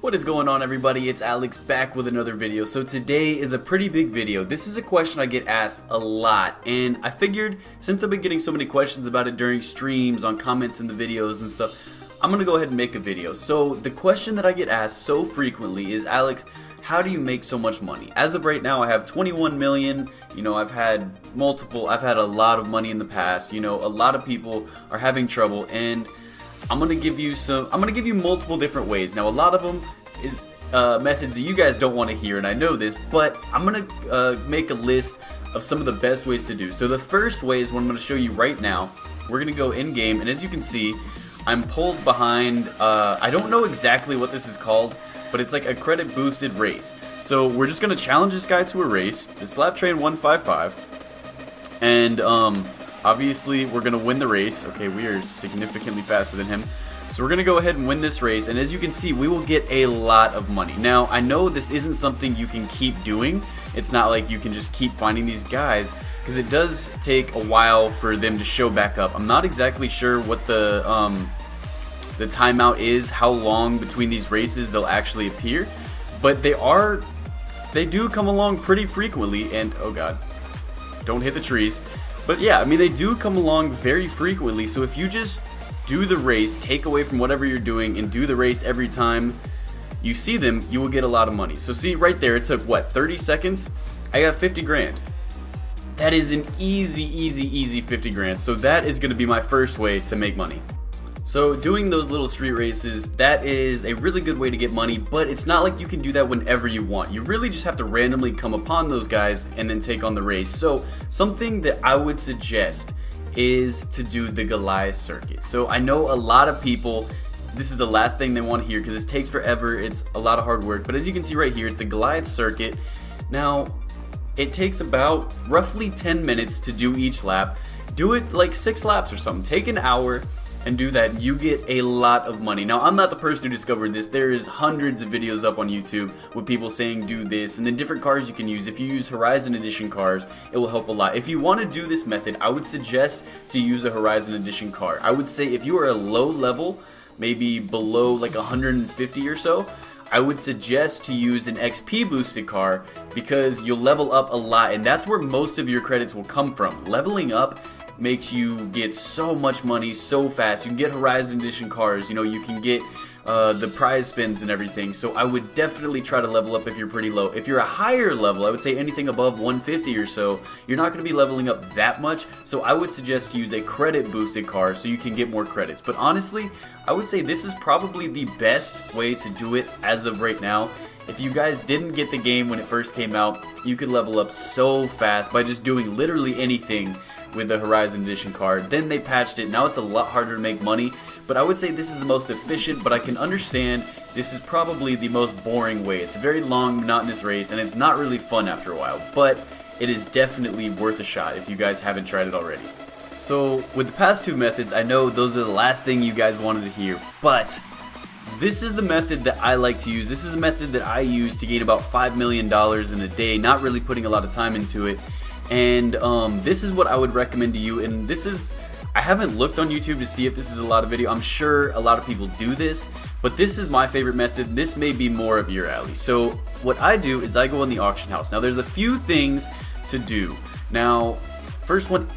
What is going on, everybody? It's Alex back with another video. So today is a pretty big video. This is a question I get asked a lot, and I figured since I've been getting so many questions about it during streams, on comments in the videos and stuff, I'm gonna go ahead and make a video. So the question that I get asked so frequently is, Alex, how do you make so much money? As of right now, I have 21 million. You know, I've had a lot of money in the past. You know, a lot of people are having trouble, and I'm gonna give you multiple different ways. Now, a lot of them is methods that you guys don't want to hear, and I know this, but I'm gonna make a list of some of the best ways to do. So the first way is what I'm gonna show you right now. We're gonna go in game, and as you can see, I'm pulled behind. I don't know exactly what this is called, but it's like a credit boosted race. So we're just gonna challenge this guy to a race. It's lap train 155, and obviously, we're going to win the race. Okay, we are significantly faster than him. So we're going to go ahead and win this race. And as you can see, we will get a lot of money. Now, I know this isn't something you can keep doing. It's not like you can just keep finding these guys, because it does take a while for them to show back up. I'm not exactly sure what the timeout is, how long between these races they'll actually appear. But they do come along pretty frequently. And, oh god, don't hit the trees. But yeah, I mean, they do come along very frequently, so if you just do the race, take away from whatever you're doing, and do the race every time you see them, you will get a lot of money. So see, right there, it took, what, 30 seconds? I got 50 grand. That is an easy 50 grand, so that is going to be my first way to make money. So doing those little street races, that is a really good way to get money, but it's not like you can do that whenever you want. You really just have to randomly come upon those guys and then take on the race. So something that I would suggest is to do the Goliath circuit. So I know a lot of people, this is the last thing they want to hear because it takes forever, it's a lot of hard work, but as you can see right here, it's the Goliath circuit. Now, it takes about roughly 10 minutes to do each lap. Do it like 6 laps or something. Take an hour and do that, and you get a lot of money. Now, I'm not the person who discovered this. There is hundreds of videos up on YouTube with people saying do this, and then different cars you can use. If you use Horizon Edition cars, it will help a lot. If you want to do this method, I would suggest to use a Horizon Edition car. I would say if you are a low level, maybe below like 150 or so, I would suggest to use an XP boosted car, because you'll level up a lot, and that's where most of your credits will come from. Leveling up makes you get so much money so fast. You can get Horizon Edition cars, you know, you can get the prize spins and everything. So I would definitely try to level up if you're pretty low. If you're a higher level, I would say anything above 150 or so, you're not going to be leveling up that much. So I would suggest to use a credit boosted car so you can get more credits. But honestly, I would say this is probably the best way to do it as of right now. If you guys didn't get the game when it first came out, you could level up so fast by just doing literally anything with the Horizon Edition card. Then they patched it. Now it's a lot harder to make money, but I would say this is the most efficient, but I can understand this is probably the most boring way. It's a very long, monotonous race, and it's not really fun after a while, but it is definitely worth a shot if you guys haven't tried it already. So with the past two methods, I know those are the last thing you guys wanted to hear, but this is the method that I like to use. This is a method that I use to gain about $5 million in a day, not really putting a lot of time into it. And this is what I would recommend to you. And this is, I haven't looked on YouTube to see if this is a lot of video. I'm sure a lot of people do this, but this is my favorite method. This may be more of your alley. So what I do is I go in the auction house. Now there's a few things to do. Now, first one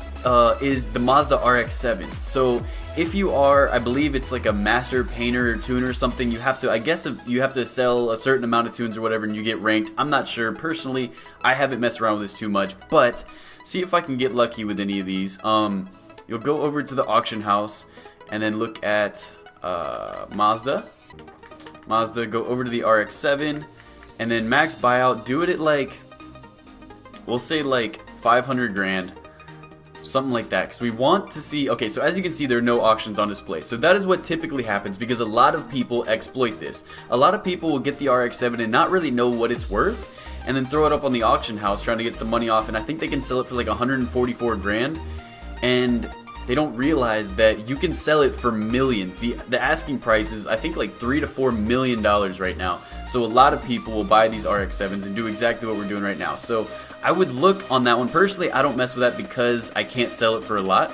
is the Mazda RX-7. So if you are, I believe it's like a master painter or tuner or something, you have to, I guess, if you have to sell a certain amount of tunes or whatever and you get ranked. I'm not sure. Personally, I haven't messed around with this too much, but see if I can get lucky with any of these. You'll go over to the auction house and then look at Mazda, go over to the RX-7, and then max buyout, do it at like, we'll say like 500 grand. Something like that, because we want to see. Okay, so as you can see, there are no auctions on display. So that is what typically happens, because a lot of people exploit this. A lot of people will get the RX-7 and not really know what it's worth, and then throw it up on the auction house trying to get some money off, and I think they can sell it for like 144 grand, and they don't realize that you can sell it for millions. The asking price is, I think, like $3 to $4 million right now. So a lot of people will buy these RX-7s and do exactly what we're doing right now. So I would look on that one. Personally, I don't mess with that because I can't sell it for a lot.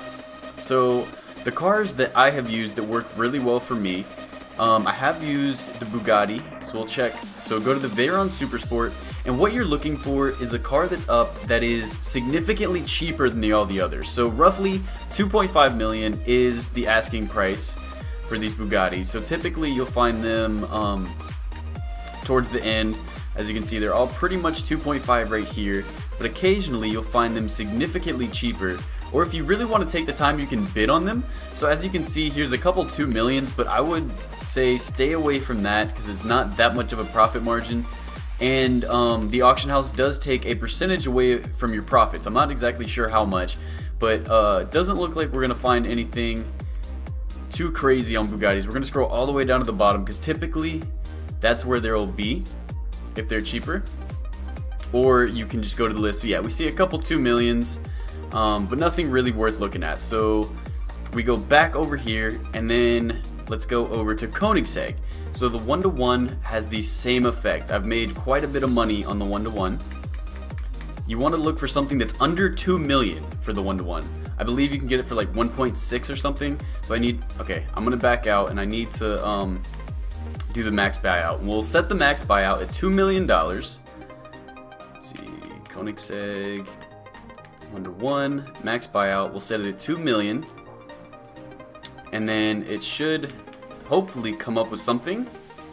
So the cars that I have used that work really well for me I have used the Bugatti, so we'll check. So go to the Veyron Supersport, and what you're looking for is a car that's up that is significantly cheaper than all the others. So roughly 2.5 million is the asking price for these Bugattis. So typically you'll find them towards the end. As you can see, they're all pretty much 2.5 right here, but occasionally you'll find them significantly cheaper. Or if you really want to take the time, you can bid on them. So as you can see, here's a couple 2 millions, but I would say stay away from that because it's not that much of a profit margin. And the auction house does take a percentage away from your profits. I'm not exactly sure how much, but it doesn't look like we're going to find anything too crazy on Bugattis. We're going to scroll all the way down to the bottom because typically that's where there will be if they're cheaper. Or you can just go to the list. So yeah, we see a couple 2 millions. But nothing really worth looking at. So we go back over here, and then let's go over to Koenigsegg. So the 1-to-1 has the same effect. I've made quite a bit of money on the 1-to-1. You want to look for something that's under 2 million for the 1-to-1. I believe you can get it for like 1.6 or something. So okay, I'm gonna back out, and I need to do the max buyout. We'll set the max buyout at $2 million. Let's see, Koenigsegg. 1-to-1 max buyout, we'll set it at 2 million, and then it should hopefully come up with something.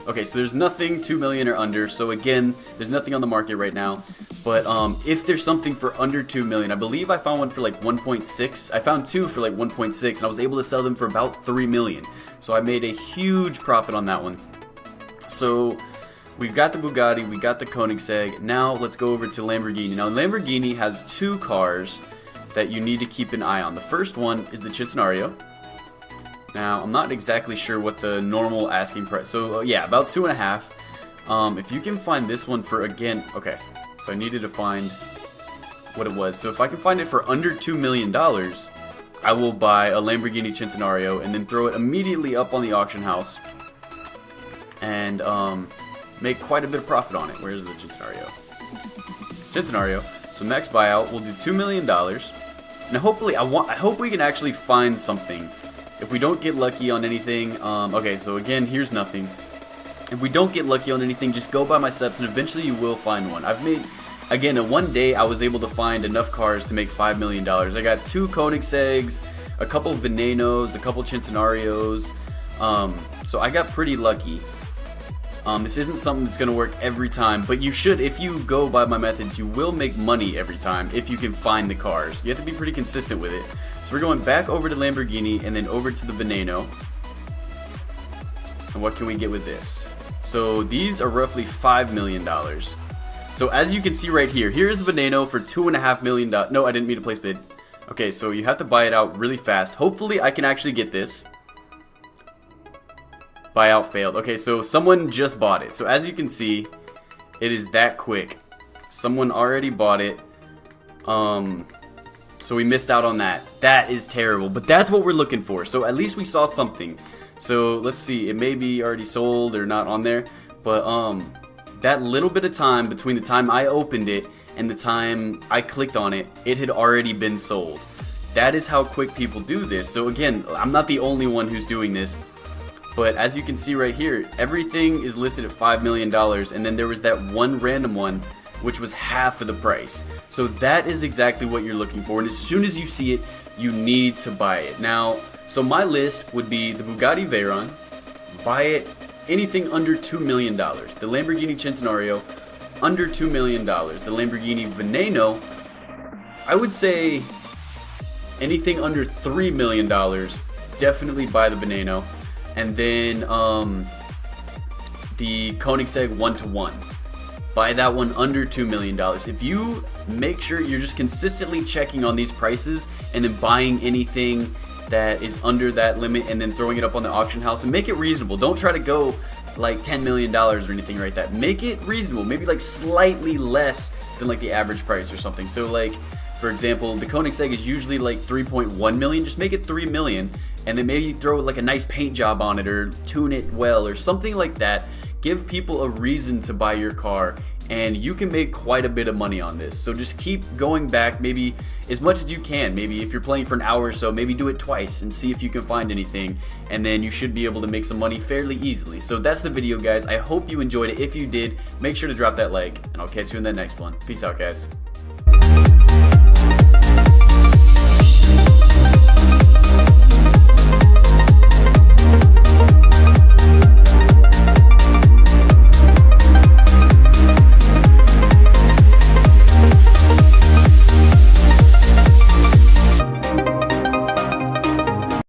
Okay, so there's nothing 2 million or under, so again, there's nothing on the market right now. But if there's something for under 2 million, I believe I found one for like 1.6. I found two for like 1.6, and I was able to sell them for about 3 million. So I made a huge profit on that one. So we've got the Bugatti, we got the Koenigsegg. Now let's go over to Lamborghini. Now Lamborghini has two cars that you need to keep an eye on. The first one is the Centenario. Now I'm not exactly sure what the normal asking price. So yeah, about 2.5. If you can find this one for, again, okay. So I needed to find what it was. So if I can find it for under $2 million, I will buy a Lamborghini Centenario and then throw it immediately up on the auction house and make quite a bit of profit on it. Where's the Centenario? So max buyout, we'll do $2 million. Now hopefully, I hope we can actually find something. If we don't get lucky on anything, okay, so again, here's nothing. If we don't get lucky on anything, just go by my steps and eventually you will find one. I've made, again, in one day I was able to find enough cars to make $5 million. I got two Koenigsegg's, a couple of Venenos, a couple Centenarios, so I got pretty lucky. This isn't something that's going to work every time, but you should, if you go by my methods, you will make money every time if you can find the cars. You have to be pretty consistent with it. So we're going back over to Lamborghini and then over to the Veneno. And what can we get with this? So these are roughly $5 million. So as you can see right here, here's a Veneno for $2.5 million. No, I didn't mean to place bid. Okay, so you have to buy it out really fast. Hopefully I can actually get this. Buyout failed. Okay, so someone just bought it. So as you can see, it is that quick. Someone already bought it. So we missed out on that. That is terrible, but that's what we're looking for. So at least we saw something. So let's see, it may be already sold or not on there, but that little bit of time between the time I opened it and the time I clicked on it, it had already been sold. That is how quick people do this. So again, I'm not the only one who's doing this. But as you can see right here, everything is listed at $5 million, and then there was that one random one, which was half of the price. So that is exactly what you're looking for, and as soon as you see it, you need to buy it. Now, so my list would be the Bugatti Veyron, buy it anything under $2 million. The Lamborghini Centenario, under $2 million. The Lamborghini Veneno, I would say anything under $3 million, definitely buy the Veneno. And then the Koenigsegg 1-to-1. Buy that one under $2 million. If you make sure you're just consistently checking on these prices and then buying anything that is under that limit and then throwing it up on the auction house, and make it reasonable. Don't try to go like $10 million or anything like that. Make it reasonable. Maybe like slightly less than like the average price or something. So like, for example, the Koenigsegg is usually like 3.1 million. Just make it 3 million, and then maybe throw like a nice paint job on it or tune it well or something like that. Give people a reason to buy your car and you can make quite a bit of money on this. So just keep going back, maybe as much as you can. Maybe if you're playing for an hour or so, maybe do it twice and see if you can find anything, and then you should be able to make some money fairly easily. So that's the video, guys. I hope you enjoyed it. If you did, make sure to drop that like, and I'll catch you in the next one. Peace out, guys.